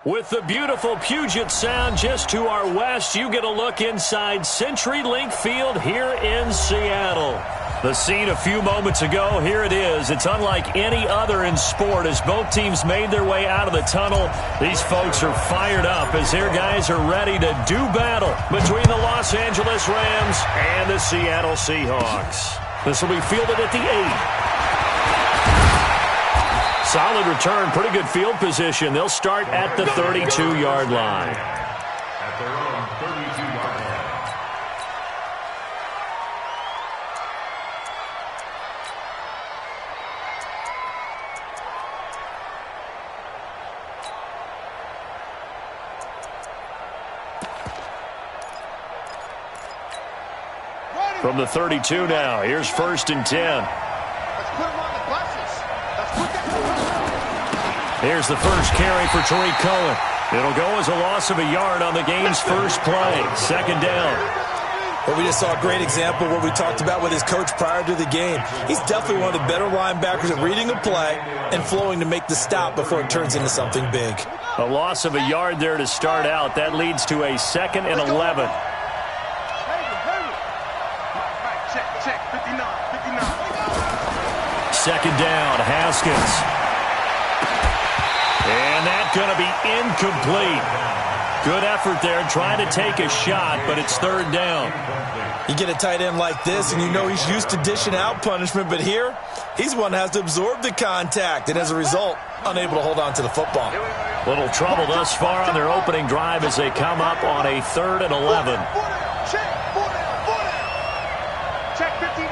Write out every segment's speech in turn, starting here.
With the beautiful Puget Sound just to our west, you get a look inside CenturyLink Field here in Seattle. The scene a few moments ago, here it is. It's unlike any other in sport as both teams made their way out of the tunnel. These folks are fired up as their guys are ready to do battle between the Los Angeles Rams and the Seattle Seahawks. This will be fielded at the 8. Solid return, pretty good field position. They'll start at the 32-yard line. At their own 32-yard line. From the 32 now, here's 1st and 10. Here's the first carry for Tariq Cohen. It'll go as a loss of a yard on the game's first play. 2nd down. Well, we just saw a great example of what we talked about with his coach prior to the game. He's definitely one of the better linebackers at reading a play and flowing to make the stop before it turns into something big. A loss of a yard there to start out. That leads to a 2nd and 11. Check, 59. 2nd down, Haskins. And that's going to be incomplete. Good effort there trying to take a shot, but it's 3rd down. You get a tight end like this, and you know he's used to dishing out punishment, but here, he's one that has to absorb the contact, and as a result, unable to hold on to the football. Little trouble thus far on their opening drive as they come up on a 3rd and 11. Check 59.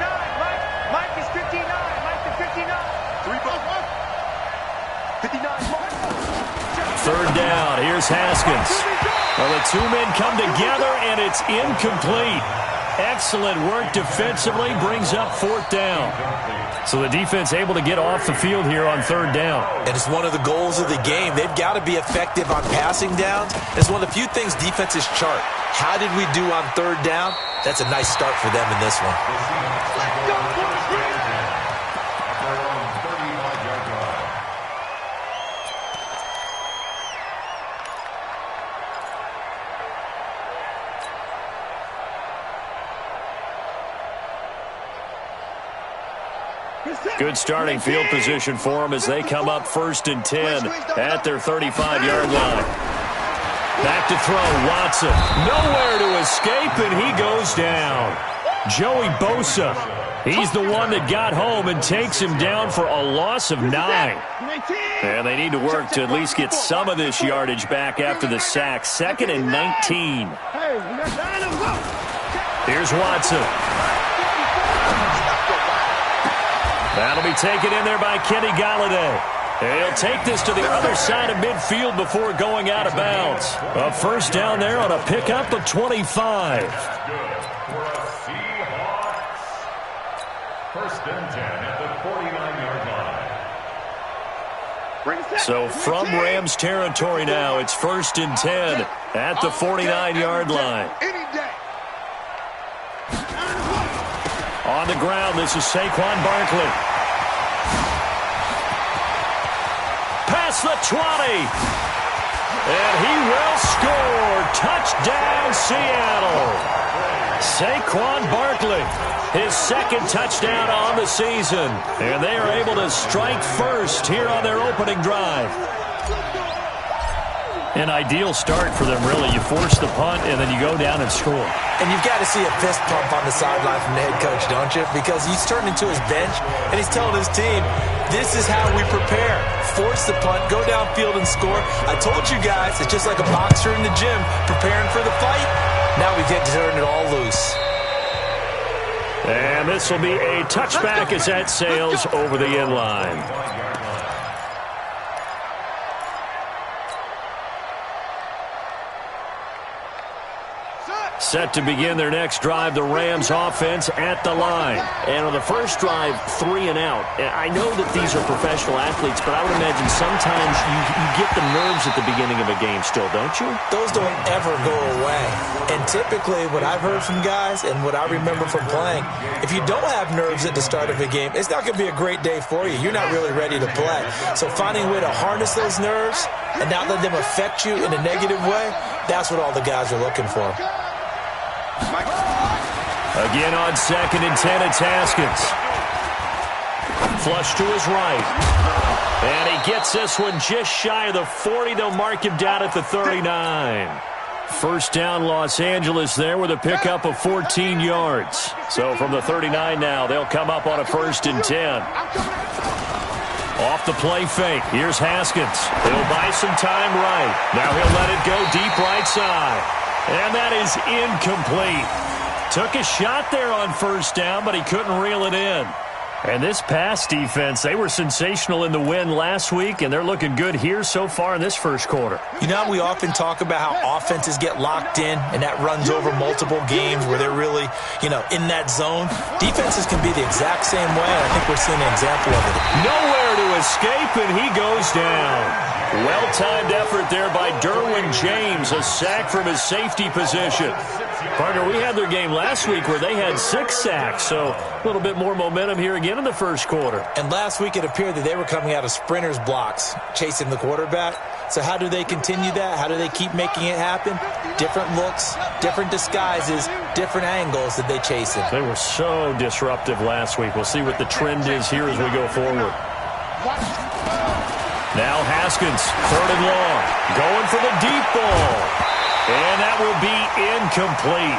Mike is 59. Mike is 59. 59. 3rd down. Here's Haskins. Well, the two men come together, and it's incomplete. Excellent work defensively. Brings up 4th down. So the defense able to get off the field here on 3rd down. And it's one of the goals of the game. They've got to be effective on passing downs. It's one of the few things defenses chart. How did we do on 3rd down? That's a nice start for them in this one. Let's go, Good starting field position for them as they come up 1st and 10 at their 35-yard line. Back to throw, Watson. Nowhere to escape, and he goes down. Joey Bosa, he's the one that got home and takes him down for a loss of 9. And they need to work to at least get some of this yardage back after the sack. 2nd and 19. Here's Watson. That'll be taken in there by Kenny Golladay. He'll take this to the other side of midfield before going out of bounds. A 1st down there on a pickup of 25. 1st and 10 at the 49-yard line. So from Rams territory now, it's 1st and 10 at the 49-yard line. On the ground, this is Saquon Barkley. Past the 20. And he will score. Touchdown, Seattle. Saquon Barkley, his 2nd touchdown on the season. And they are able to strike first here on their opening drive. An ideal start for them, really. You force the punt, and then you go down and score. And you've got to see a fist pump on the sideline from the head coach, don't you? Because he's turning to his bench, and he's telling his team, this is how we prepare. Force the punt, go downfield and score. I told you guys, it's just like a boxer in the gym preparing for the fight. Now we get to turn it all loose. And this will be a touchback as that sails over the end line. Set to begin their next drive, the Rams offense at the line. And on the first drive, 3 and out. I know that these are professional athletes, but I would imagine sometimes you get the nerves at the beginning of a game still, don't you? Those don't ever go away. And typically what I've heard from guys and what I remember from playing, if you don't have nerves at the start of a game, it's not going to be a great day for you. You're not really ready to play. So finding a way to harness those nerves and not let them affect you in a negative way, that's what all the guys are looking for. Again on 2nd and 10, it's Haskins. Flush to his right. And he gets this one just shy of the 40. They'll mark him down at the 39. First down, Los Angeles there with a pickup of 14 yards. So from the 39 now, they'll come up on a 1st and 10. Off the play fake. Here's Haskins. He'll buy some time right. Now he'll let it go deep right side. And that is incomplete. Took a shot there on 1st down, but he couldn't reel it in. And this pass defense, they were sensational in the win last week, and they're looking good here so far in this first quarter. You know, we often talk about how offenses get locked in, and that runs over multiple games where they're really, in that zone. Defenses can be the exact same way, and I think we're seeing an example of it. Nowhere to escape, and he goes down. Well-timed effort there by Derwin James, a sack from his safety position. Partner, we had their game last week where they had 6 sacks, so a little bit more momentum here again in the first quarter. And last week it appeared that they were coming out of sprinters blocks, chasing the quarterback. So how do they continue that? How do they keep making it happen? Different looks, different disguises, different angles that they chase it. They were so disruptive last week. We'll see what the trend is here as we go forward. Now Haskins, 3rd and long, going for the deep ball. And that will be incomplete.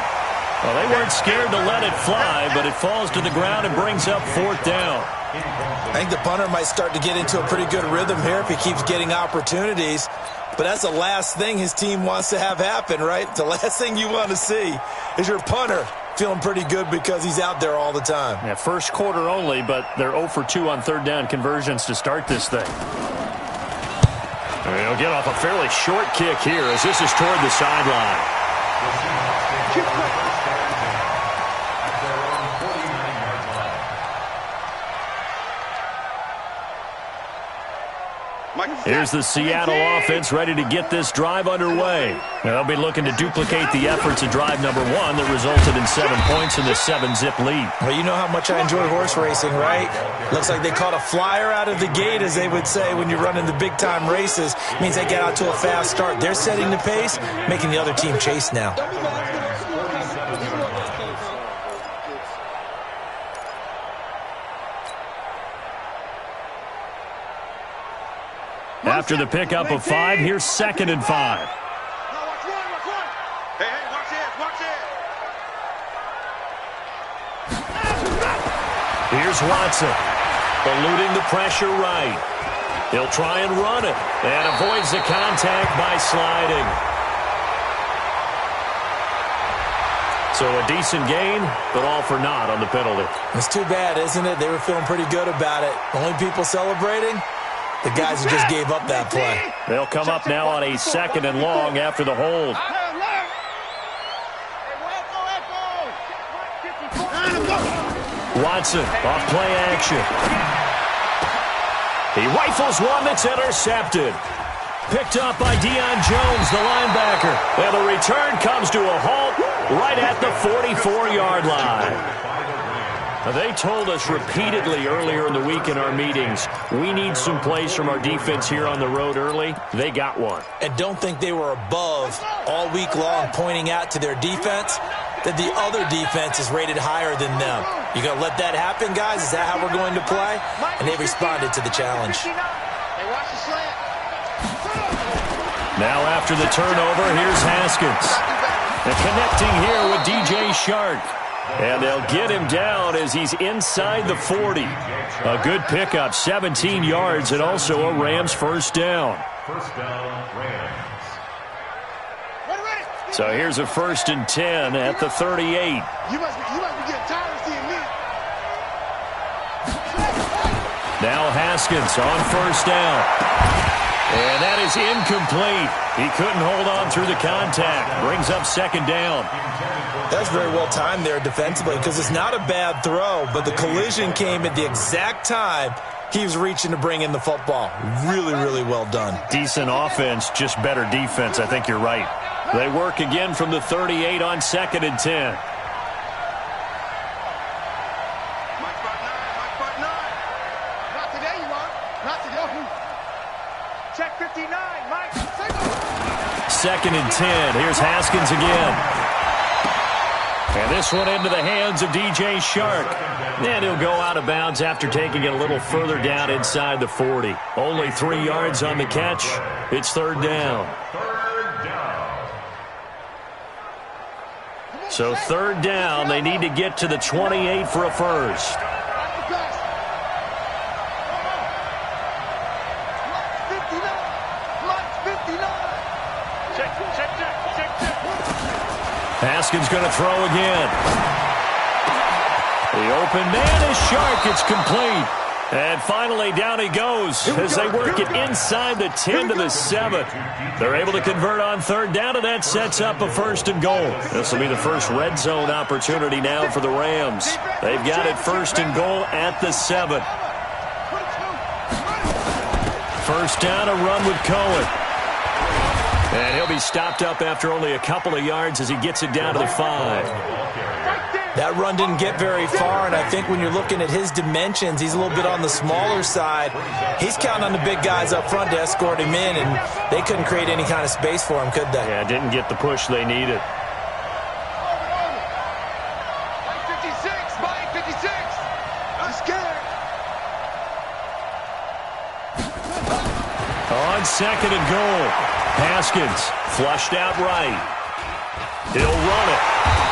Well, they weren't scared to let it fly, but it falls to the ground and brings up 4th down. I think the punter might start to get into a pretty good rhythm here if he keeps getting opportunities. But that's the last thing his team wants to have happen, right? The last thing you want to see is your punter feeling pretty good because he's out there all the time. Yeah, first quarter only, but they're 0 for 2 on 3rd down conversions to start this thing. He'll get off a fairly short kick here as this is toward the sideline. Here's the Seattle offense ready to get this drive underway. They'll be looking to duplicate the efforts of drive number 1 that resulted in 7 points in the 7-zip lead. Well, you know how much I enjoy horse racing, right? Looks like they caught a flyer out of the gate, as they would say when you're running the big-time races. It means they get out to a fast start. They're setting the pace, making the other team chase now. After the pickup of 5, here's 2nd and 5. Hey, watch this, watch this. Here's Watson, eluding the pressure right. He'll try and run it, and avoids the contact by sliding. So a decent gain, but all for naught on the penalty. It's too bad, isn't it? They were feeling pretty good about it. Only people celebrating? The guys who just gave up that play. They'll come up now on a 2nd and long after the hold. Watson off play action. He rifles one that's intercepted. Picked up by Deion Jones, the linebacker. And the return comes to a halt right at the 44-yard line. Now, they told us repeatedly earlier in the week in our meetings, we need some plays from our defense here on the road early. They got one. And don't think they were above all week long pointing out to their defense that the other defense is rated higher than them. You going to let that happen, guys? Is that how we're going to play? And they responded to the challenge. Now after the turnover, here's Haskins. And connecting here with DJ Shark. And they'll get him down as he's inside the 40. A good pickup, 17 yards, and also a Rams first down. First down, Rams. So here's a 1st and 10 at the 38. You must be getting tired of seeing me. Now Haskins on 1st down. And that is incomplete. He couldn't hold on through the contact. Brings up 2nd down. That's very well timed there defensively because it's not a bad throw, but the collision came at the exact time he was reaching to bring in the football. Really, really well done. Decent offense, just better defense. I think you're right. They work again from the 38 on 2nd and 10. Not today, you are. Not today. Check 59, Mike. 2nd and 10. Here's Haskins again. And this one into the hands of DJ Shark. And he'll go out of bounds after taking it a little further down inside the 40. Only 3 yards on the catch. It's 3rd down. So 3rd down, they need to get to the 28 for a first. Haskins going to throw again. The open man is Shark. It's complete. And finally, down he goes as they work it inside the 10 to the 7. They're able to convert on 3rd down, and that sets up a 1st and goal. This will be the first red zone opportunity now for the Rams. They've got it 1st and goal at the 7. 1st down, a run with Cohen. And he'll be stopped up after only a couple of yards as he gets it down to the 5. That run didn't get very far, and I think when you're looking at his dimensions, he's a little bit on the smaller side. He's counting on the big guys up front to escort him in, and they couldn't create any kind of space for him, could they? Yeah, didn't get the push they needed. Mike 56. I'm scared. On 2nd and goal, Haskins flushed out right. He'll run it.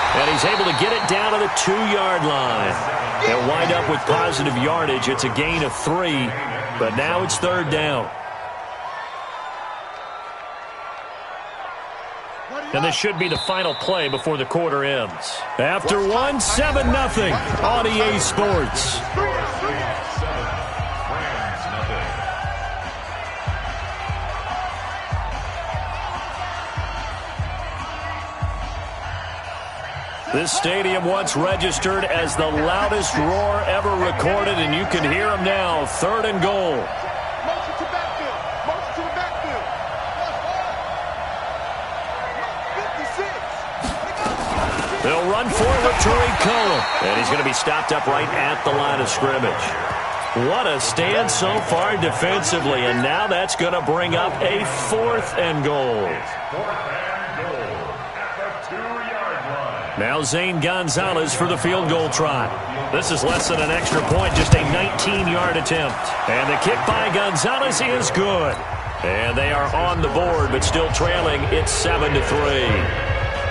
And he's able to get it down to the 2-yard line. They'll wind up with positive yardage. It's a gain of 3, but now it's 3rd down. And this should be the final play before the quarter ends. After one, 7-0 on EA Sports. This stadium once registered as the loudest roar ever recorded, and you can hear them now. 3rd and goal. Motion to backfield. Motion to the backfield. 56. They'll run for it with Tariq Cohen. And he's going to be stopped up right at the line of scrimmage. What a stand so far defensively, and now that's going to bring up a 4th and goal. Now Zane Gonzalez for the field goal try. This is less than an extra point, just a 19-yard attempt. And the kick by Gonzalez is good. And they are on the board, but still trailing. It's 7-3.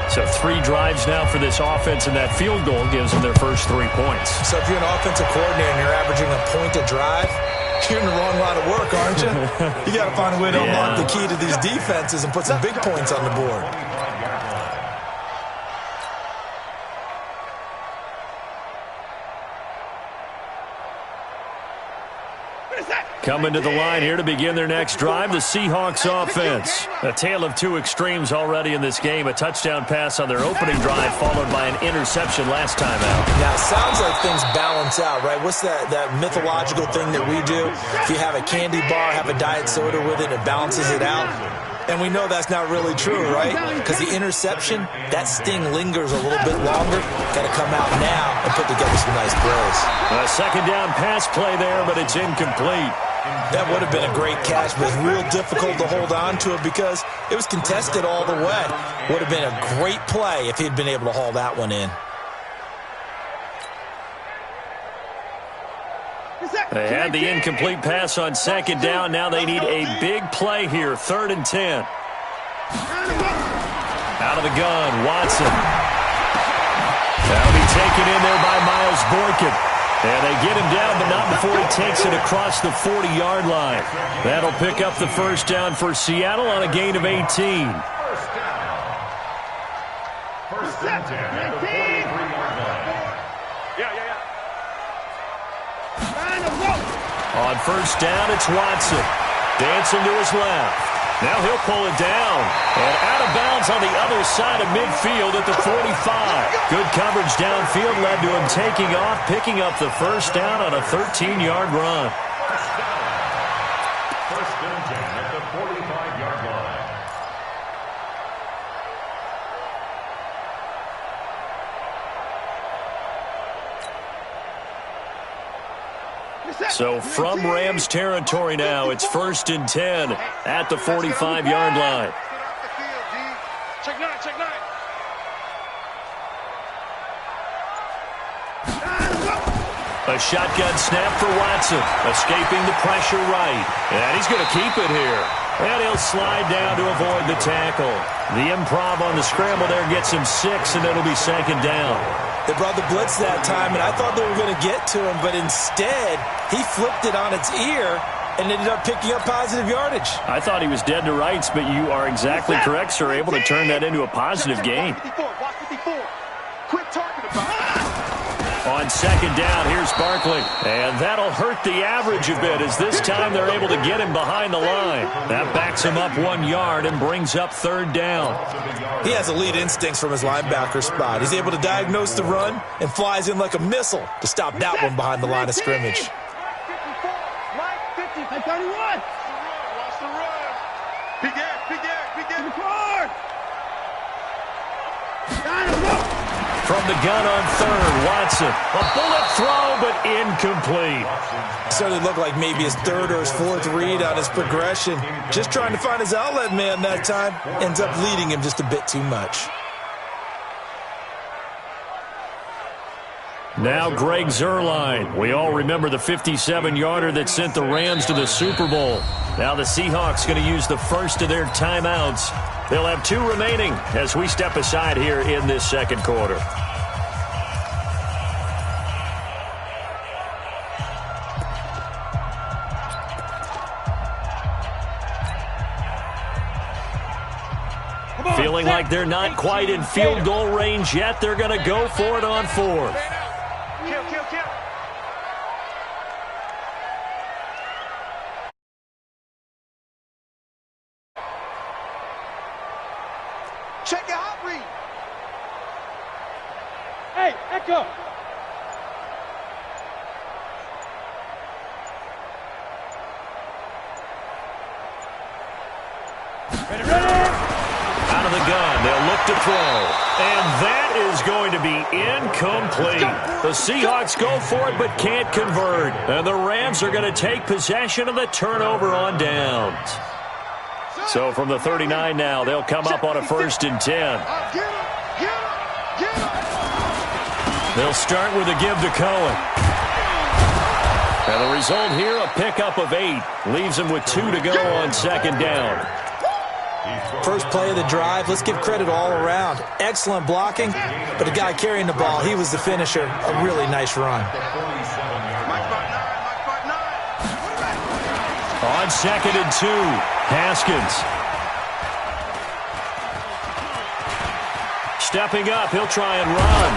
So 3 drives now for this offense, and that field goal gives them their first 3 points. So if you're an offensive coordinator and you're averaging a point a drive, you're in the wrong line of work, aren't you? You got to find a way to unlock the key to these defenses and put some big points on the board. Coming to the line here to begin their next drive, the Seahawks offense. A tale of 2 extremes already in this game. A touchdown pass on their opening drive followed by an interception last time out. Now, it sounds like things balance out, right? What's that mythological thing that we do? If you have a candy bar, have a diet soda with it, it balances it out. And we know that's not really true, right? Because the interception, that sting lingers a little bit longer. Got to come out now and put together some nice plays. A 2nd down pass play there, but it's incomplete. That would have been a great catch, but it's real difficult to hold on to it because it was contested all the way. Would have been a great play if he'd been able to haul that one in. They had the incomplete pass on 2nd down. Now they need a big play here. 3rd and 10. Out of the gun, Watson. That'll be taken in there by Miles Boykin. And they get him down, but not before he takes it across the 40-yard line. That'll pick up the 1st down for Seattle on a gain of 18. First down. First and 10 at the 43-yard line. On 1st down, it's Watson. Dancing to his left. Now he'll pull it down. And out of bounds on the other side of midfield at the 45. Good coverage downfield led to him taking off, picking up the 1st down on a 13-yard run. First and 10 at the 45-yard line. So from Rams territory now, it's 1st and 10 at the 45-yard line. Check nine, check nine. A shotgun snap for Watson, escaping the pressure right. And he's going to keep it here. And he'll slide down to avoid the tackle. The improv on the scramble there gets him 6, and it'll be second down. They brought the blitz that time, and I thought they were going to get to him, but instead, he flipped it on its ear and ended up picking up positive yardage. I thought he was dead to rights, but you are exactly correct, sir. Able to turn that into a positive gain. Watch 54. Quit talking about it. On second down, here's Barkley. And that'll hurt the average a bit, as this time they're able to get him behind the line. That backs him up 1 yard and brings up third down. He has elite instincts from his linebacker spot. He's able to diagnose the run and flies in like a missile to stop that one behind the line of scrimmage. Mike 50. Hey, 31. Watch the run. Big air, big air, big air. From the gun on third, Watson. A bullet throw, but incomplete. Started to look like maybe his third or his fourth read on his progression. Just trying to find his outlet man that time. Ends up leading him just a bit too much. Now Greg Zuerlein. We all remember the 57-yarder that sent the Rams to the Super Bowl. Now the Seahawks going to use the first of their timeouts. They'll have 2 remaining as we step aside here in this second quarter. Feeling like they're not quite in field goal range yet. They're going to go for it on 4th. Kill, kill, kill. Check your hot read. Hey, Echo. Out of the gun, they'll look to throw. And that is going to be incomplete. The Seahawks go for it but can't convert. And the Rams are going to take possession of the turnover on downs. So from the 39 now, they'll come up on a 1st and 10. They'll start with a give to Cohen. And the result here, a pickup of 8. Leaves him with 2 to go on second down. First play of the drive, let's give credit all around. Excellent blocking, but the guy carrying the ball, he was the finisher. A really nice run. On second and 2, Haskins. Stepping up, he'll try and run.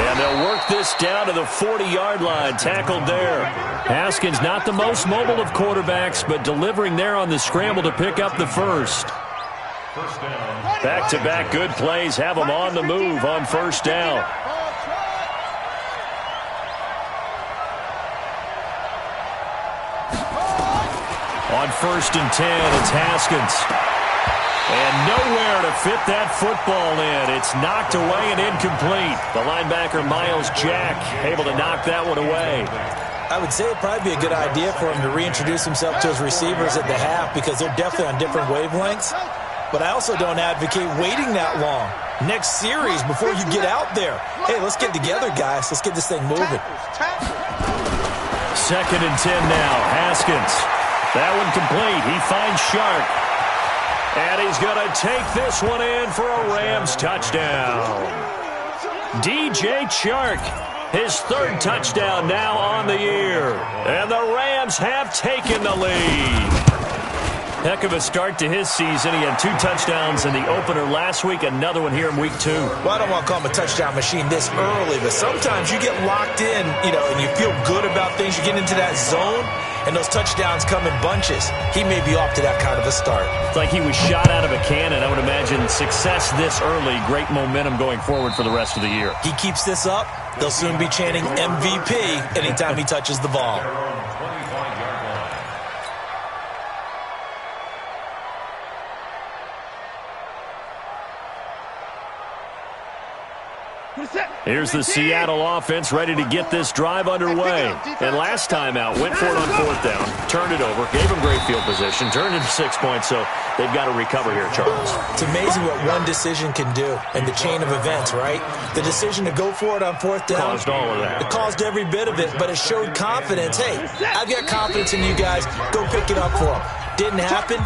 And they'll work this down to the 40-yard line, tackled there. Haskins, not the most mobile of quarterbacks, but delivering there on the scramble to pick up the first. Back-to-back good plays have them on the move on first down. On 1st and 10, it's Haskins. And nowhere to fit that football in. It's knocked away and incomplete. The linebacker, Miles Jack, able to knock that one away. I would say it'd probably be a good idea for him to reintroduce himself to his receivers at the half because they're definitely on different wavelengths. But I also don't advocate waiting that long. Next series, before you get out there, hey, let's get together, guys. Let's get this thing moving. 2nd and 10 now, Haskins. That one complete. He finds Shark. And he's going to take this one in for a Rams touchdown. DJ Chark, his 3rd touchdown now on the year. And the Rams have taken the lead. Heck of a start to his season. He had 2 touchdowns in the opener last week, another one here in week 2. Well, I don't want to call him a touchdown machine this early, but sometimes you get locked in, and you feel good about things. You get into that zone, and those touchdowns come in bunches. He may be off to that kind of a start. It's like he was shot out of a cannon. I would imagine success this early, great momentum going forward for the rest of the year. He keeps this up, they'll soon be chanting MVP anytime he touches the ball. Here's the Seattle offense ready to get this drive underway. And last time out, went for it on 4th down, turned it over, gave them great field position, turned into 6 points, so they've got to recover here, Charles. It's amazing what one decision can do in the chain of events, right? The decision to go for it on 4th down. Caused all of that. It caused every bit of it, but it showed confidence. Hey, I've got confidence in you guys. Go pick it up for them. Didn't happen.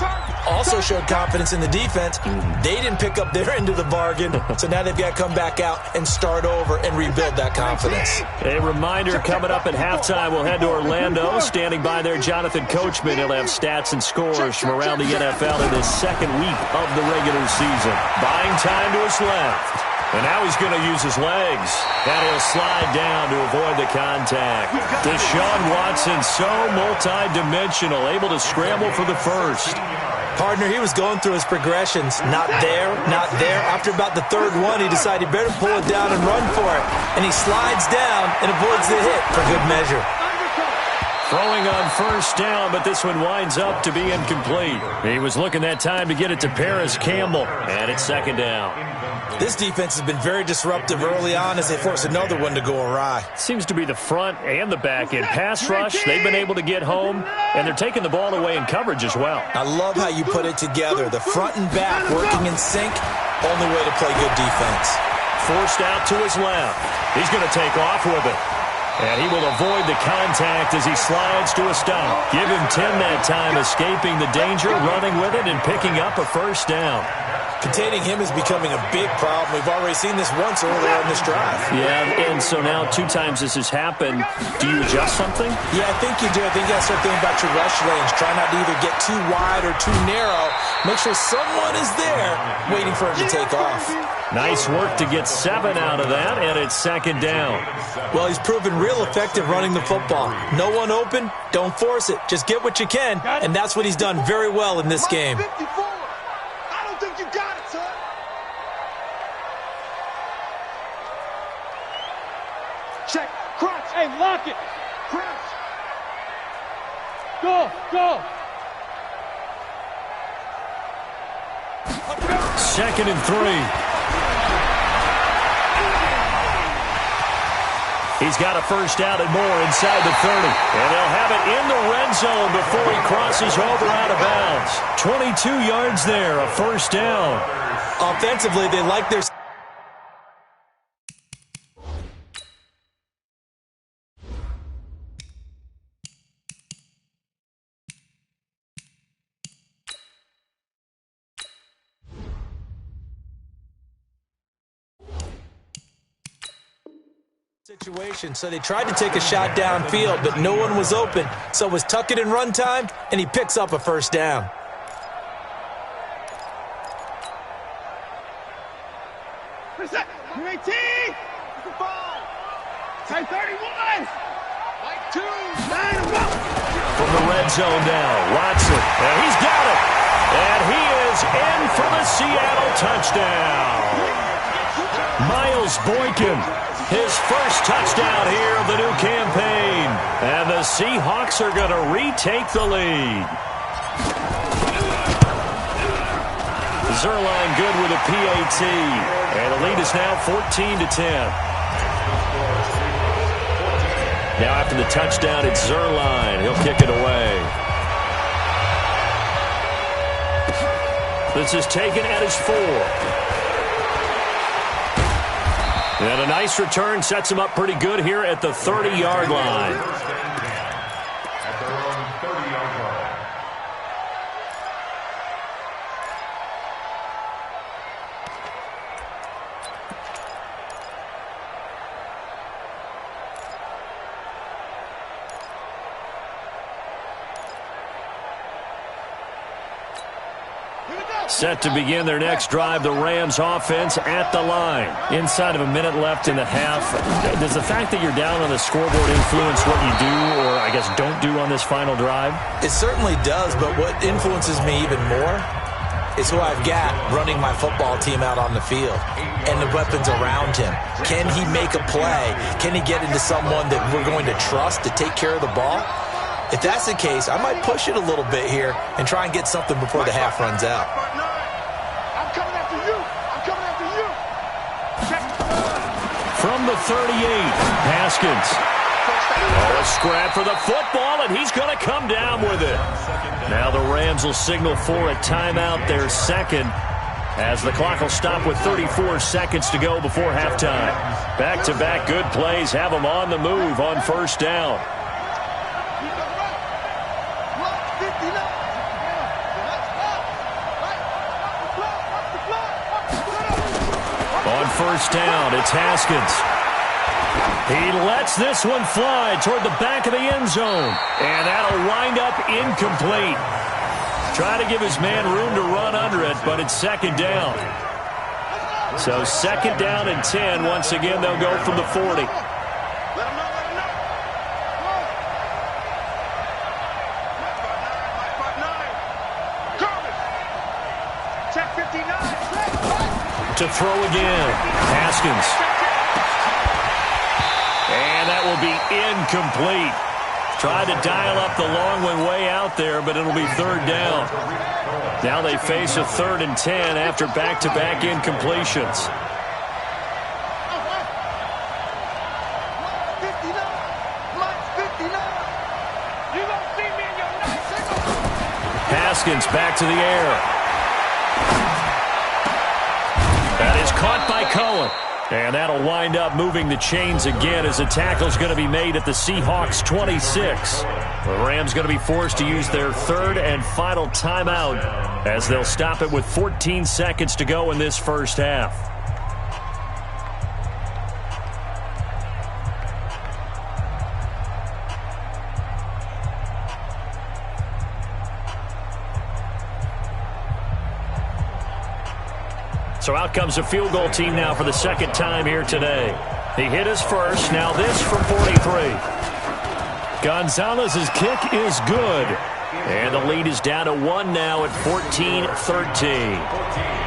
Also showed confidence in the defense. They didn't pick up their end of the bargain, so now they've got to come back out and start over and rebuild that confidence. A reminder coming up at halftime, we'll head to Orlando. Standing by there, Jonathan Coachman. He'll have stats and scores from around the NFL in this second week of the regular season. Buying time to his left. And now he's going to use his legs. And he'll slide down to avoid the contact. Deshaun Watson, so multi-dimensional, able to scramble for the first. Partner, he was going through his progressions. Not there, not there. After about the 3rd one, he decided he better pull it down and run for it. And he slides down and avoids the hit for good measure. Throwing on 1st down, but this one winds up to be incomplete. He was looking that time to get it to Paris Campbell. And it's 2nd down. This defense has been very disruptive early on as they force another one to go awry. Seems to be the front and the back end. Pass rush, they've been able to get home, and they're taking the ball away in coverage as well. I love how you put it together. The front and back working in sync, only way to play good defense. Forced out to his left. He's going to take off with it. And he will avoid the contact as he slides to a stop. Give him 10 that time, escaping the danger, running with it, and picking up a 1st down. Containing him is becoming a big problem. We've already seen this once earlier in this drive. Yeah, and so now 2 times this has happened. Do you adjust something? Yeah, I think you do. I think you got to start thinking about your rush range. Try not to either get too wide or too narrow. Make sure someone is there waiting for him to take off. Nice work to get 7 out of that, and it's 2nd down. Well, he's proven real effective running the football. No one open, don't force it. Just get what you can, and that's what he's done very well in this game. I don't think you got it, son. Check. Crunch. Hey, lock it. Crunch. Go. 2nd and 3. He's got a 1st down and more inside the 30. And they'll have it in the red zone before he crosses over out of bounds. 22 yards there, a 1st down. Offensively, they like their... situation, so they tried to take a shot downfield, but no one was open, so it was tuck it and run time, and he picks up a 1st down. Reset. 18. Tight 31. Like 2. 9 and 1. From the red zone now, Watson, and he's got it. And he is in for the Seattle touchdown. Miles Boykin, his 1st touchdown here of the new campaign. And the Seahawks are going to retake the lead. Zerline good with a PAT. And the lead is now 14-10. Now after the touchdown, it's Zerline. He'll kick it away. This is taken at his 4. And a nice return sets him up pretty good here at the 30-yard line. At their own 30-yard line. Set to begin their next drive, the Rams offense at the line. Inside of a minute left in the half. Does the fact that you're down on the scoreboard influence what you do or, I guess, don't do on this final drive? It certainly does, but what influences me even more is who I've got running my football team out on the field and the weapons around him. Can he make a play? Can he get into someone that we're going to trust to take care of the ball? If that's the case, I might push it a little bit here and try and get something before the half runs out. I'm coming after you. I'm coming after you. Check. from the 38. Haskins. Oh, a scrap for the football, and he's going to come down with it. Now the Rams will signal for a timeout, their second, as the clock will stop with 34 seconds to go before halftime. Back-to-back good plays have them on the move on first down. On first down, it's Haskins. He lets this one fly toward the back of the end zone, and that'll wind up incomplete. Try to give his man room to run under it, but it's second down. So second down and 10. Once again, they'll go from the 40. Check 59. To throw again. Haskins. And that will be incomplete. Tried to dial up the long one way out there, but it'll be third down. Now they face a 3rd and 10 after back-to-back incompletions. Haskins back to the air. That is caught by Cohen. And that'll wind up moving the chains again as a tackle's going to be made at the Seahawks 26. The Rams going to be forced to use their 3rd and final timeout as they'll stop it with 14 seconds to go in this first half. So out comes a field goal team now for the second time here today. He hit his first, now this from 43. Gonzalez's kick is good. And the lead is down to 1 now at 14-13.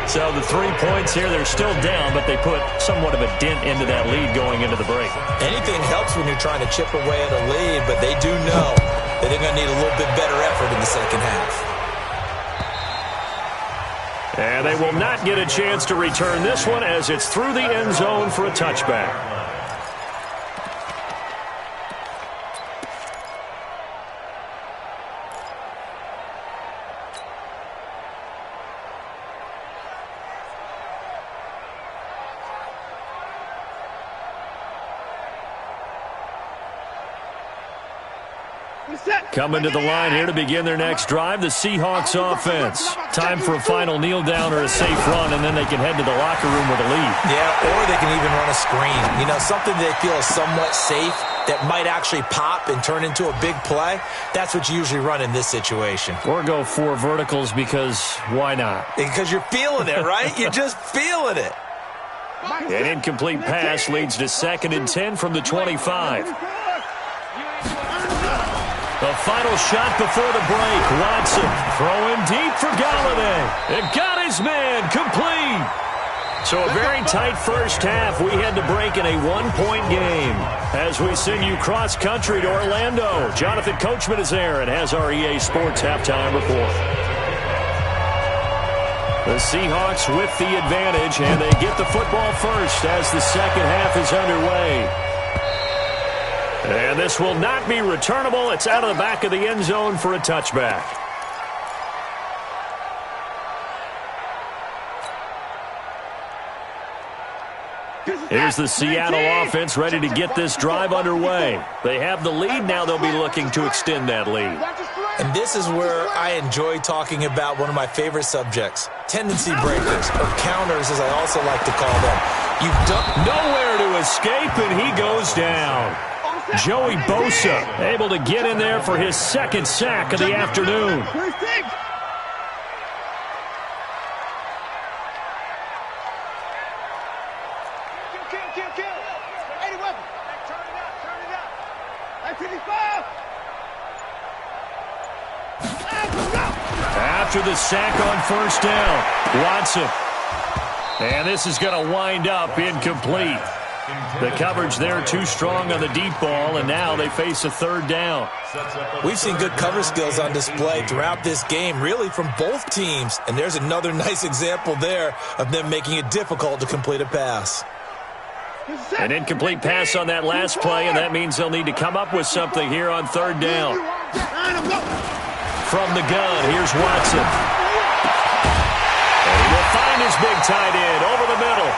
So the 3 points here, they're still down, but they put somewhat of a dent into that lead going into the break. Anything helps when you're trying to chip away at a lead, but they do know that they're going to need a little bit better effort in the second half. And they will not get a chance to return this one as it's through the end zone for a touchback. Coming to the line here to begin their next drive, the Seahawks offense. Time for a final kneel down or a safe run, and then they can head to the locker room with a lead. Yeah, or they can even run a screen. You know, something they feel is somewhat safe that might actually pop and turn into a big play. That's what you usually run in this situation. Or go 4 verticals because why not? Because you're feeling it, right? You're just feeling it. An incomplete pass leads to 2nd and 10 from the 25. The final shot before the break. Watson throwing deep for Galladay. It got his man complete. So a very tight first half. We had to break in a 1-point game. As we send you cross-country to Orlando, Jonathan Coachman is there and has our EA Sports halftime report. The Seahawks with the advantage, and they get the football first as the second half is underway. And this will not be returnable. It's out of the back of the end zone for a touchback. Here's the Seattle offense ready to get this drive underway. They have the lead. Now they'll be looking to extend that lead. And this is where I enjoy talking about one of my favorite subjects, tendency breakers, or counters as I also like to call them. Nowhere to escape, and he goes down. Joey Bosa able to get in there for his 2nd sack of the afternoon. After the sack on first down, Watson. And this is going to wind up incomplete. The coverage there too strong on the deep ball, and now they face a 3rd down. We've seen good cover skills on display throughout this game, really from both teams. And there's another nice example there of them making it difficult to complete a pass. An incomplete pass on that last play, and that means they'll need to come up with something here on third down. From the gun, here's Watson. And he will find his big tight end over the middle.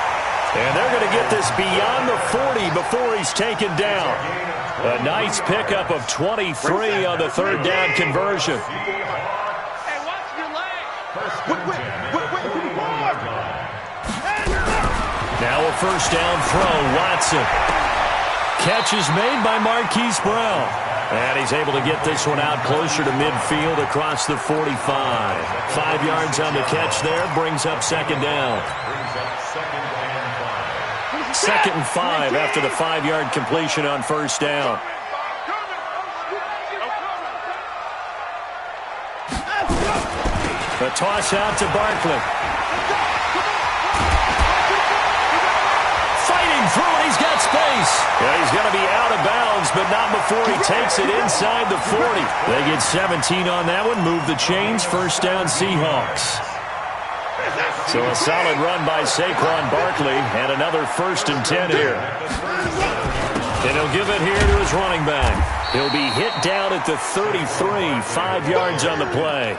And they're going to get this beyond the 40 before he's taken down. A nice pickup of 23 on the third down conversion. Hey, watch your leg. Now a first down throw, Watson. Catch is made by Marquise Brown. And he's able to get this one out closer to midfield across the 45. 5 yards on the catch there, brings up second down. 2nd and 5 after the 5-yard completion on first down. The toss out to Barkley. Fighting through it, he's got space. Yeah, he's going to be out of bounds, but not before he takes it inside the 40. They get 17 on that one, move the chains, first down Seahawks. So a solid run by Saquon Barkley, and another 1st and 10 here. And he'll give it here to his running back. He'll be hit down at the 33, 5 yards on the play.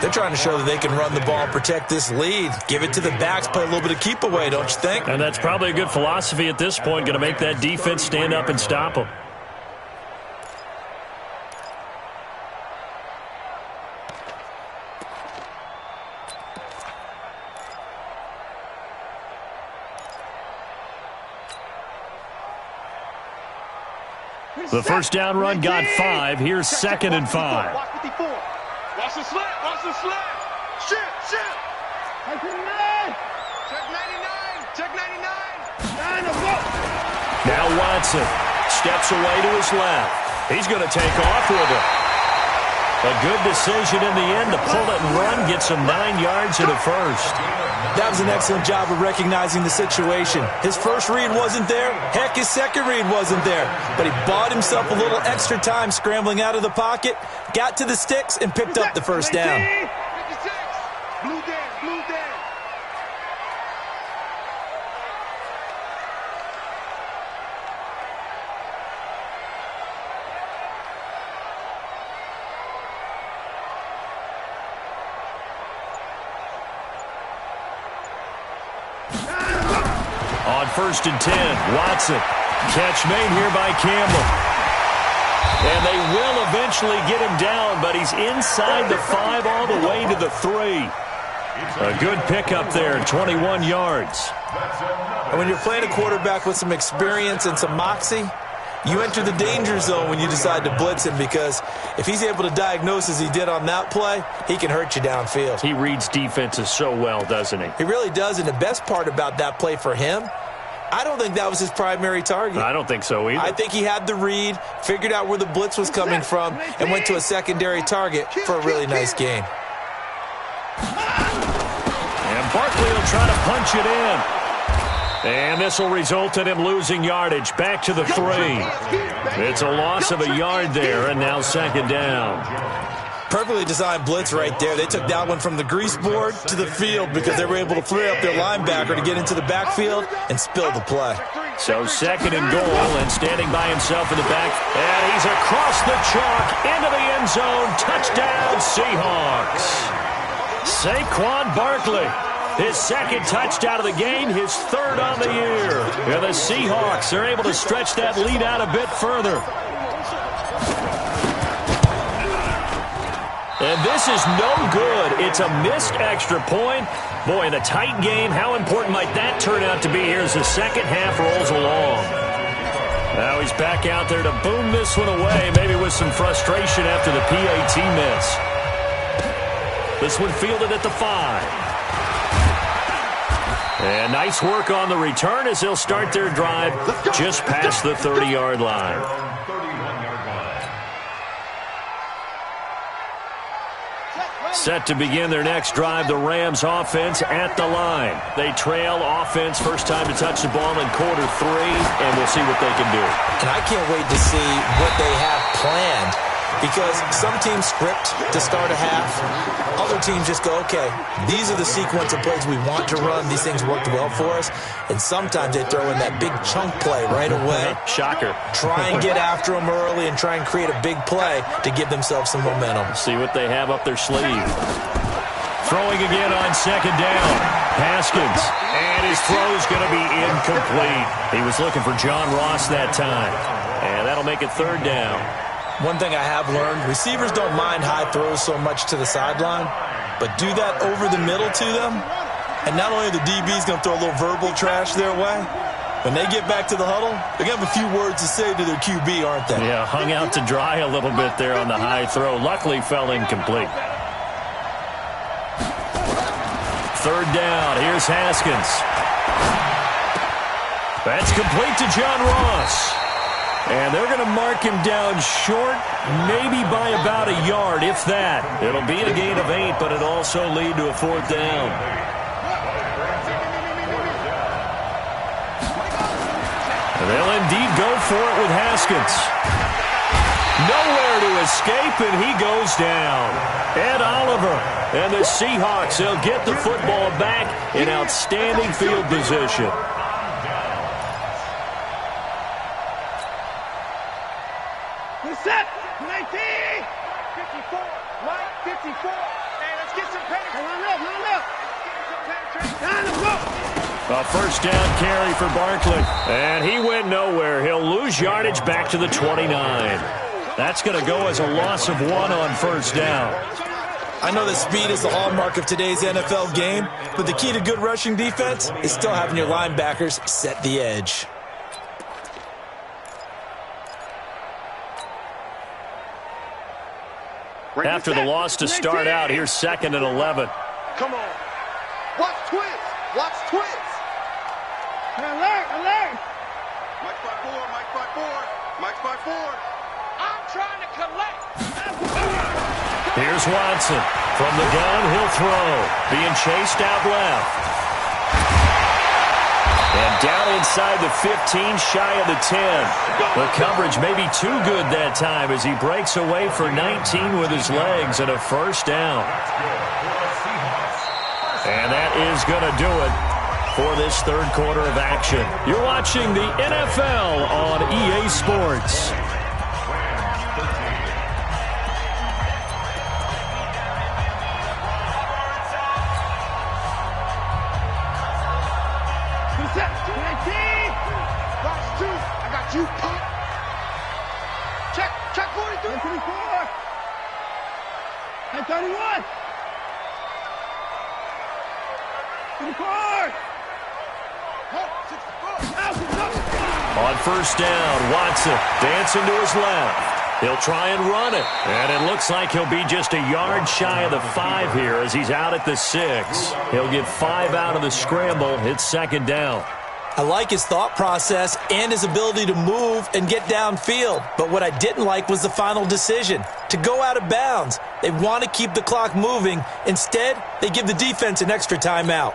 They're trying to show that they can run the ball and protect this lead. Give it to the backs, play a little bit of keep away, don't you think? And that's probably a good philosophy at this point, going to make that defense stand up and stop them. The first down run got 5. Here's 2nd and 5. Watch 54. Watch the slip. Watch the slip. Shit. Check 99. Check 99. Now Watson steps away to his left. He's going to take off with it. A good decision in the end to pull it and run. Gets him 9 yards and a first. That was an excellent job of recognizing the situation. His first read wasn't there. Heck, his second read wasn't there. But he bought himself a little extra time scrambling out of the pocket, got to the sticks, and picked up the first down. 56. Blue dead. On 1st and 10, Watson. Catch made here by Campbell. And they will eventually get him down, but he's inside the 5 all the way to the 3. A good pickup there, 21 yards. And when you're playing a quarterback with some experience and some moxie, you enter the danger zone when you decide to blitz him, because if he's able to diagnose as he did on that play, he can hurt you downfield. He reads defenses so well, doesn't he? He really does, and the best part about that play for him, I don't think that was his primary target. I don't think so either. I think he had the read, figured out where the blitz was coming from, and went to a secondary target for a really nice gain. And Barkley will try to punch it in. And this will result in him losing yardage. Back to the 3. It's a loss of a yard there, and now 2nd down. Perfectly designed blitz right there. They took that one from the grease board to the field because they were able to free up their linebacker to get into the backfield and spill the play. So 2nd and goal, and standing by himself in the back. And he's across the chalk into the end zone. Touchdown, Seahawks. Saquon Barkley. His 2nd touchdown of the game, his 3rd on the year. And the Seahawks are able to stretch that lead out a bit further. And this is no good. It's a missed extra point. Boy, in a tight game, how important might that turn out to be here as the second half rolls along. Now he's back out there to boom this one away, maybe with some frustration after the PAT miss. This one fielded at the 5. And nice work on the return as they'll start their drive just past the 30-yard line. Set to begin their next drive, the Rams offense at the line. They trail offense, first time to touch the ball in quarter 3, and we'll see what they can do. And I can't wait to see what they have planned because some teams script to start a half. Other teams just go, okay, these are the sequence of plays we want to run. These things worked well for us. And sometimes they throw in that big chunk play right away. Shocker. Try and get after them early and try and create a big play to give themselves some momentum. See what they have up their sleeve. Throwing again on second down. Haskins. And his throw's going to be incomplete. He was looking for John Ross that time. And that'll make it third down. One thing I have learned, receivers don't mind high throws so much to the sideline, but do that over the middle to them, and not only are the DBs going to throw a little verbal trash their way, when they get back to the huddle, they're going to have a few words to say to their QB, aren't they? Yeah, hung out to dry a little bit there on the high throw. Luckily fell incomplete. Third down, here's Haskins. That's complete to John Ross. And they're going to mark him down short, maybe by about a yard, if that. It'll be a gain of 8, but it'll also lead to a fourth down. They'll indeed go for it with Haskins. Nowhere to escape, and he goes down. Ed Oliver and the Seahawks, they'll get the football back in outstanding field position. Set, 19, 54, Mike, 54. Hey, let's get some penetration. Line up. A first down carry for Barkley. And he went nowhere. He'll lose yardage back to the 29. That's going to go as a loss of 1 on first down. I know that speed is the hallmark of today's NFL game, but the key to good rushing defense is still having your linebackers set the edge. After the loss to start out, here's 2nd and 11. Come on. Watch twins. Watch twins. Alert, alert. Mike's by 4. Mike's by 4. Mike's by 4. I'm trying to collect. Here's Watson. From the gun, he'll throw. Being chased out left. And down inside the 15, shy of the 10. The coverage may be too good that time as he breaks away for 19 with his legs and a first down. And that is going to do it for this third quarter of action. You're watching the NFL on EA Sports. You pop. Check 43. 24. And 31. 24. On first down, Watson dancing to his left. He'll try and run it. And it looks like he'll be just a yard shy of the 5 here as he's out at the 6. He'll get 5 out of the scramble. It's second down. I like his thought process and his ability to move and get downfield. But what I didn't like was the final decision, to go out of bounds. They want to keep the clock moving. Instead, they give the defense an extra timeout.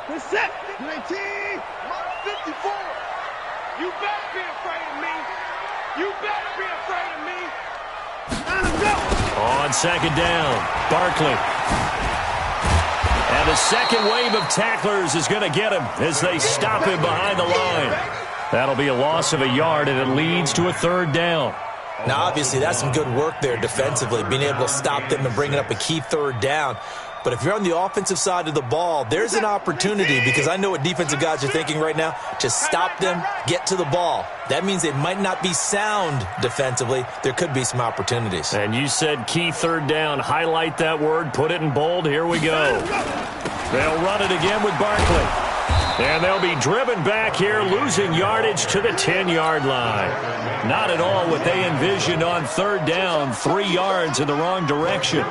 We're set. 19. 54. You better be afraid of me. You better be afraid of me. Let's go. On second down, Barkley. And the second wave of tacklers is going to get him as they stop him behind the line. That'll be a loss of a yard, and it leads to a third down. Now, obviously, that's some good work there defensively, being able to stop them and bringing up a key third down. But if you're on the offensive side of the ball, there's an opportunity, because I know what defensive guys are thinking right now. Just stop them, get to the ball. That means they might not be sound defensively. There could be some opportunities. And you said key third down. Highlight that word. Put it in bold. Here we go. They'll run it again with Barkley. And they'll be driven back here, losing yardage to the 10-yard line. Not at all what they envisioned on third down. 3 yards in the wrong direction.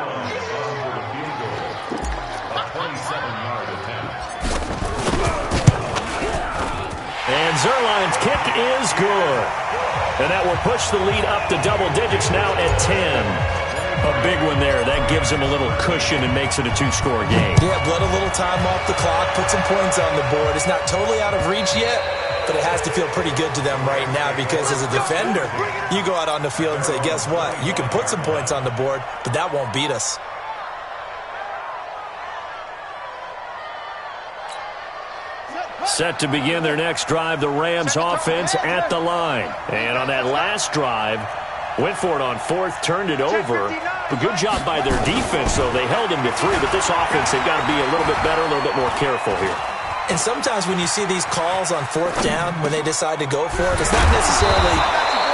And Zerline's kick is good. And that will push the lead up to double digits now at 10. A big one there. That gives him a little cushion and makes it a 2-score game. Yeah, let a little time off the clock, put some points on the board. It's not totally out of reach yet, but it has to feel pretty good to them right now because as a defender, you go out on the field and say, guess what? You can put some points on the board, but that won't beat us. Set to begin their next drive, the Rams offense at the line. And on that last drive, went for it on fourth, turned it over. A good job by their defense, though. They held him to 3, but this offense, they've got to be a little bit better, a little bit more careful here. And sometimes when you see these calls on fourth down, when they decide to go for it, it's not necessarily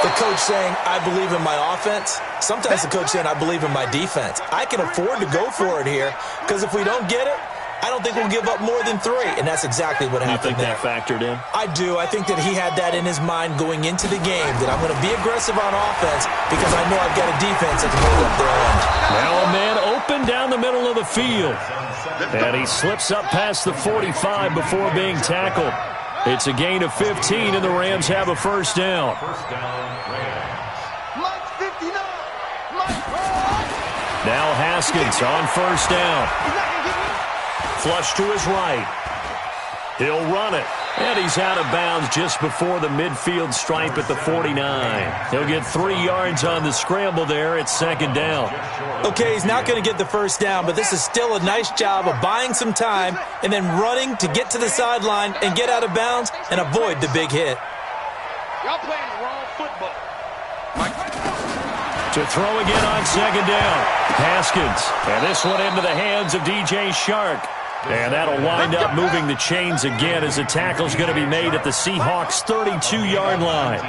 the coach saying, I believe in my offense. Sometimes the coach saying, I believe in my defense. I can afford to go for it here because if we don't get it, I don't think we'll give up more than 3, and that's exactly what happened there. You think that factored in? I do. I think that he had that in his mind going into the game, that I'm going to be aggressive on offense because I know I've got a defense that can hold up their end. Now a man open down the middle of the field, and he slips up past the 45 before being tackled. It's a gain of 15, and the Rams have a first down. Now Haskins on first down. Flush to his right. He'll run it. And he's out of bounds just before the midfield stripe at the 49. He'll get 3 yards on the scramble there. It's second down. Okay, he's not going to get the first down, but this is still a nice job of buying some time and then running to get to the sideline and get out of bounds and avoid the big hit. Y'all playing the wrong football. To throw again on second down. Haskins. And this one into the hands of DJ Shark. And that'll wind up moving the chains again as the tackle's going to be made at the Seahawks' 32-yard line.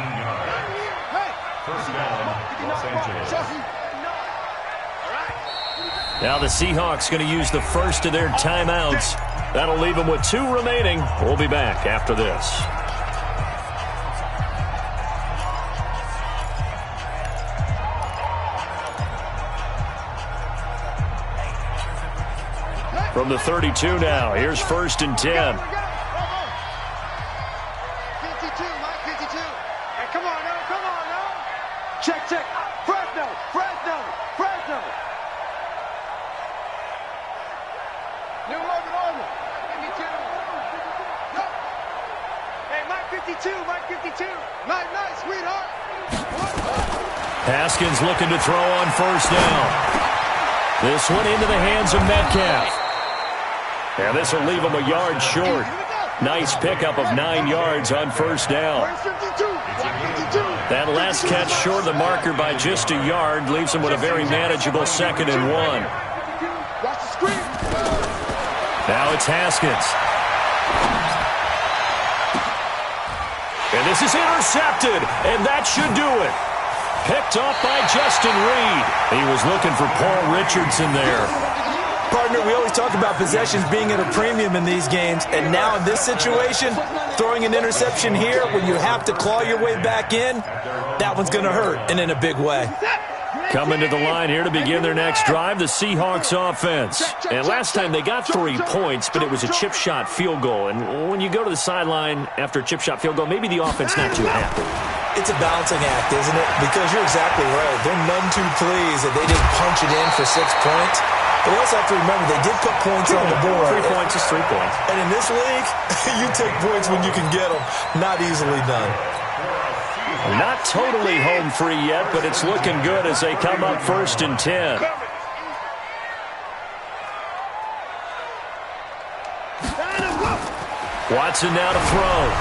Now the Seahawks going to use the first of their timeouts. That'll leave them with 2 remaining. We'll be back after this. From the 32 now, here's first and 10. 52, Mike, 52. Hey, come on now. Check. Fresno. New order. 52. Go. Hey, Mike 52. Nice, sweetheart. Haskins looking to throw on first down. This one into the hands of Metcalf. And this will leave him a yard short. Nice pickup of 9 yards on first down. That last catch short of the marker by just a yard leaves him with a very manageable second and 1. Now it's Haskins. And this is intercepted, and that should do it. Picked off by Justin Reed. He was looking for Paul Richardson there. Partner, we always talk about possessions being at a premium in these games, and now in this situation, throwing an interception here when you have to claw your way back in, that one's going to hurt, and in a big way. Coming to the line here to begin their next drive, the Seahawks offense. And last time they got 3 points, but it was a chip shot field goal. And when you go to the sideline after a chip shot field goal, maybe the offense not too happy. It's a balancing act, isn't it? Because you're exactly right. They're none too pleased that they didn't punch it in for 6 points. But we also have to remember they did put points on the board. 3 points is 3 points. And in this league, you take points when you can get them. Not easily done. Not totally home free yet, but it's looking good as they come up first and 10. Watson now to throw.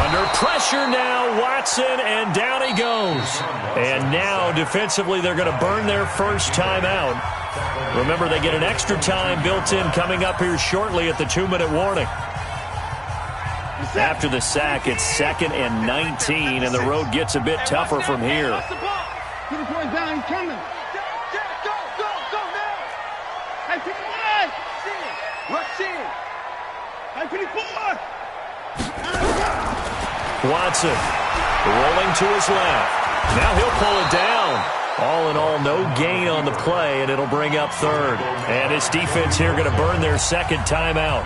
Under pressure now, Watson, and down he goes. And now, defensively, they're going to burn their first timeout. Remember, they get an extra time built in coming up here shortly at the 2-minute warning. After the sack, it's 2nd and 19, and the road gets a bit tougher from here. Get the point down, he's coming. Go now. Hey, 51. Rush in. Hey, 54. Watson rolling to his left. Now he'll pull it down. All in all, no gain on the play, and it'll bring up 3rd. And his defense here going to burn their second timeout.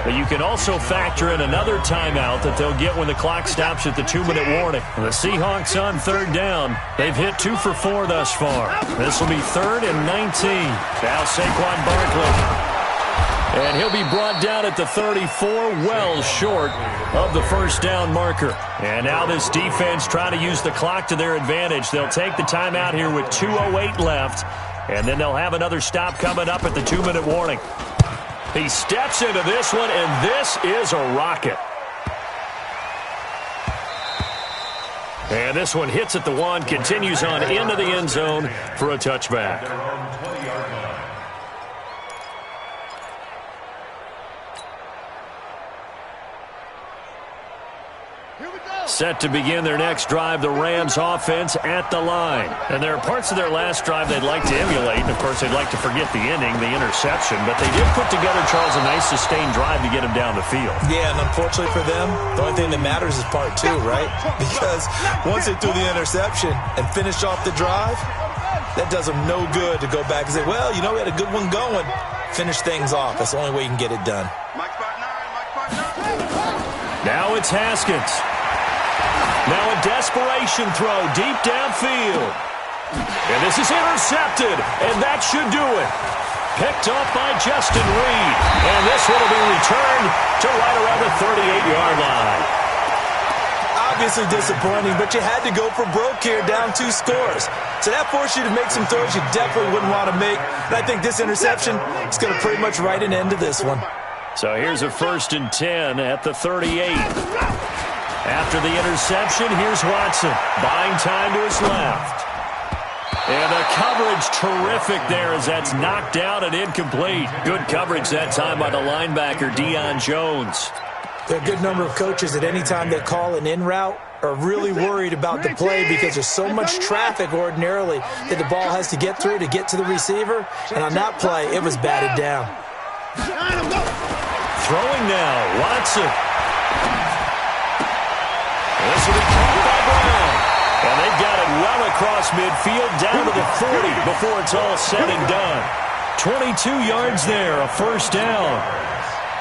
But you can also factor in another timeout that they'll get when the clock stops at the 2-minute warning. The Seahawks on 3rd down. They've hit 2 for 4 thus far. This will be 3rd and 19. Now Saquon Barkley. And he'll be brought down at the 34, well short of the first down marker. And now this defense trying to use the clock to their advantage. They'll take the timeout here with 2:08 left, and then they'll have another stop coming up at the 2-minute warning. He steps into this one, and this is a rocket. And this one hits at the 1, continues on into the end zone for a touchback. Set to begin their next drive, the Rams offense at the line. And there are parts of their last drive they'd like to emulate. And, of course, they'd like to forget the ending, the interception. But they did put together, Charles, a nice sustained drive to get him down the field. Yeah, and unfortunately for them, the only thing that matters is part 2, right? Because once they threw the interception and finished off the drive, that does them no good to go back and say, well, you know, we had a good one going. Finish things off. That's the only way you can get it done. Now it's Haskins. Now a desperation throw deep downfield. And this is intercepted, and that should do it. Picked off by Justin Reed. And this one will be returned to right around the 38-yard line. Obviously disappointing, but you had to go for broke here, down 2 scores. So that forced you to make some throws you definitely wouldn't want to make. And I think this interception is going to pretty much write an end to this one. So here's a 1st and 10 at the 38. After the interception, here's Watson. Buying time to his left. And the coverage terrific there as that's knocked down and incomplete. Good coverage that time by the linebacker, Deion Jones. There are a good number of coaches at any time they call an in route are really worried about the play because there's so much traffic ordinarily that the ball has to get through to get to the receiver. And on that play, it was batted down. Throwing now, Watson. This will be caught by Brown. And they've got it well across midfield, down to the 40 before it's all said and done. 22 yards there, a 1st down.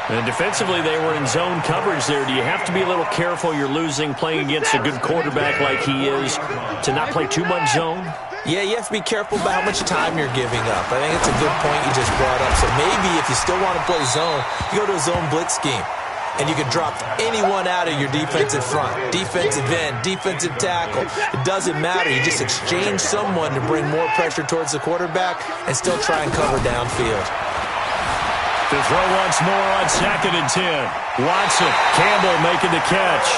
And defensively, they were in zone coverage there. Do you have to be a little careful? You're losing, playing against a good quarterback like he is, to not play too much zone? Yeah, you have to be careful about how much time you're giving up. I think it's a good point you just brought up. So maybe if you still want to play zone, you go to a zone blitz scheme. And you can drop anyone out of your defensive front. Defensive end, defensive tackle. It doesn't matter. You just exchange someone to bring more pressure towards the quarterback and still try and cover downfield. To throw once more on 2nd and 10. Watson, Campbell making the catch.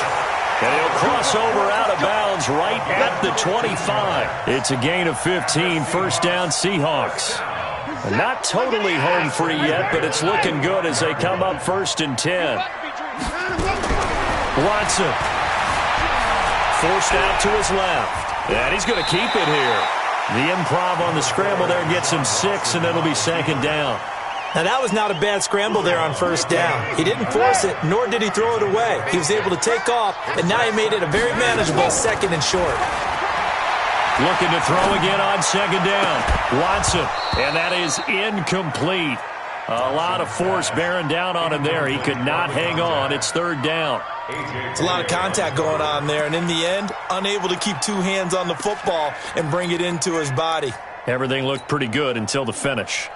And he'll cross over out of bounds right at the 25. It's a gain of 15, 1st down Seahawks. And not totally home free yet, but it's looking good as they come up 1st and 10. Watson. Forced out to his left. And he's going to keep it here. The improv on the scramble there gets him 6, and it'll be 2nd down. Now, that was not a bad scramble there on 1st down. He didn't force it, nor did he throw it away. He was able to take off, and now he made it a very manageable 2nd and short. Looking to throw again on 2nd down. Watson, and that is incomplete. A lot of force bearing down on him there. He could not hang on. It's 3rd down. It's a lot of contact going on there, and in the end, unable to keep 2 hands on the football and bring it into his body. Everything looked pretty good until the finish.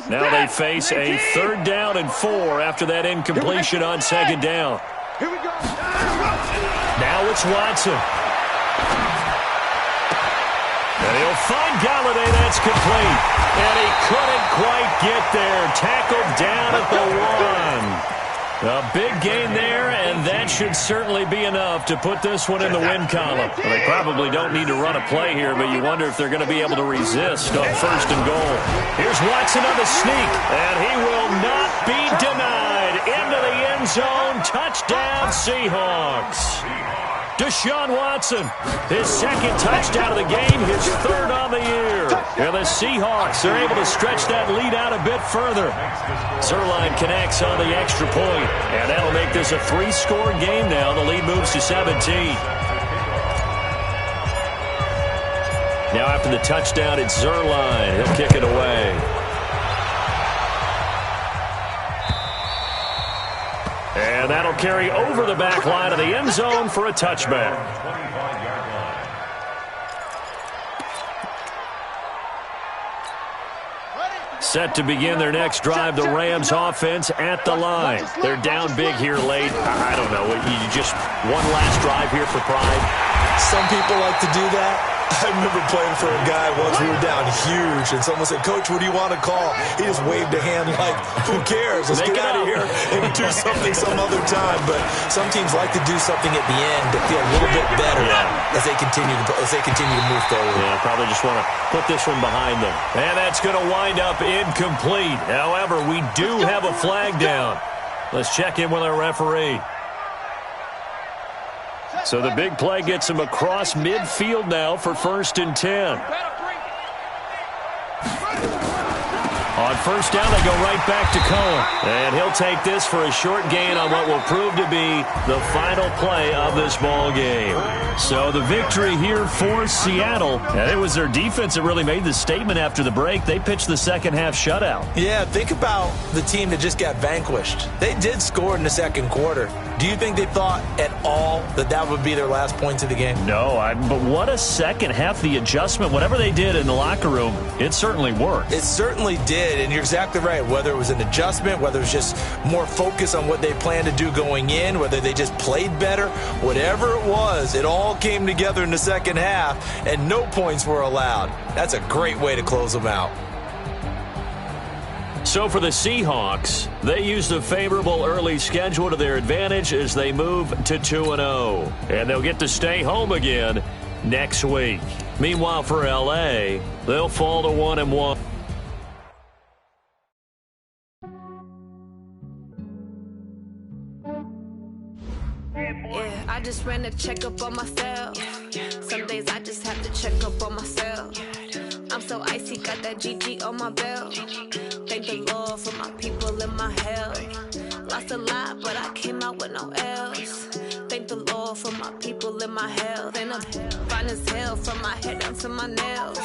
Now they face a 3rd down and 4 after that incompletion on 2nd down. Here we go. Now it's Watson. And he'll find Galladay. That's complete. And he couldn't quite get there. Tackled down at the 1. A big gain there, and that should certainly be enough to put this one in the win column. Well, they probably don't need to run a play here, but you wonder if they're going to be able to resist on 1st and goal. Here's Watson on the sneak, and he will not be denied. Into the end zone. Touchdown, Seahawks. Deshaun Watson, his 2nd touchdown of the game, his 3rd on the year. And the Seahawks are able to stretch that lead out a bit further. Zerline connects on the extra point, and that'll make this a 3-score game now. The lead moves to 17. Now after the touchdown, it's Zerline. He'll kick it away. And that'll carry over the back line of the end zone for a touchback. Set to begin their next drive, the Rams offense at the line. They're down big here late. I don't know. You just one last drive here for pride. Some people like to do that. I remember playing for a guy once. We were down huge, and someone said, "Coach, what do you want to call?" He just waved a hand like, "Who cares? Let's get out of here and do something some other time." But some teams like to do something at the end to feel a little bit better as they continue to move forward. Yeah, probably just want to put this one behind them. And that's going to wind up incomplete. However, we do have a flag down. Let's check in with our referee. So the big play gets him across midfield now for 1st and 10. On first down, they go right back to Cohen. And he'll take this for a short gain on what will prove to be the final play of this ball game. So the victory here for Seattle. And it was their defense that really made the statement after the break. They pitched the second half shutout. Yeah, think about the team that just got vanquished. They did score in the second quarter. Do you think they thought at all that that would be their last points of the game? No, but what a second half. The adjustment, whatever they did in the locker room, it certainly worked. It certainly did, and you're exactly right. Whether it was an adjustment, whether it was just more focus on what they planned to do going in, whether they just played better, whatever it was, it all came together in the second half, and no points were allowed. That's a great way to close them out. So for the Seahawks, they used a favorable early schedule to their advantage as they move to 2-0. And they'll get to stay home again next week. Meanwhile, for L.A., they'll fall to 1-1. Yeah, I just ran a checkup on myself. Some days I just have to check up on myself. I'm so icy, got that GG on my belt. Thank the Lord for my people in my health. Lost a lot, but I came out with no L's. Thank the Lord for my people in my health. And I'm fine as hell from my head down to my nails.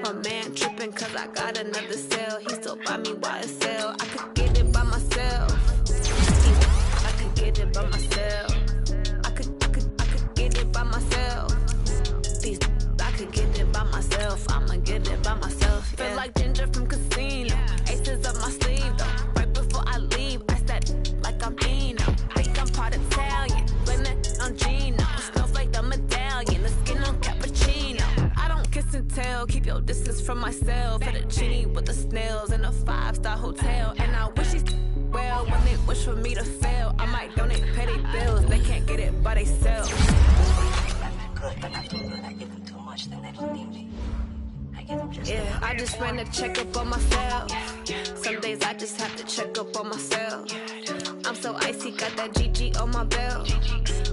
My man tripping cause I got another cell. He still buy me YSL. I could get it by myself. I could get it by myself. I could get it by myself. I could get it by myself. I'ma get it by myself. Yeah. Feel like Ginger from Casino. Aces up my sleeve though. Right before I leave, I said like I'm Dino. Think I'm part Italian. Blame that on Gino. Smells like the medallion. The skin on cappuccino. I don't kiss and tell. Keep your distance from myself. At a genie with the snails in a 5-star hotel. And I wish he's well when they wish for me to fail. I might donate petty bills. They can't get it by themselves. Yeah, I just ran a checkup on myself. Some days I just have to check up on myself. I'm so icy, got that GG on my belt.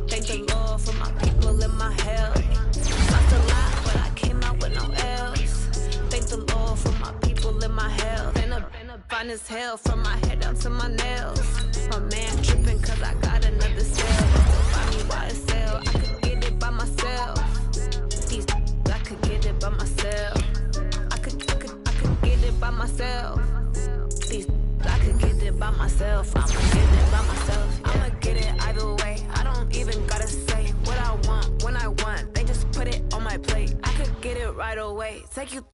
Thank the Lord for my people in my health. Lost a lot, but I came out with no L's. Thank the Lord for my people in my health. And I'm fine as hell from my head down to my nails. My man tripping cause I got another cell. Find me YSL. I could get it by myself. I could get it by myself. I could get it by myself. I could get it by myself. I'ma get it by myself. Yeah. I'ma get it either way. I don't even gotta say what I want when I want. They just put it on my plate. I could get it right away. Take you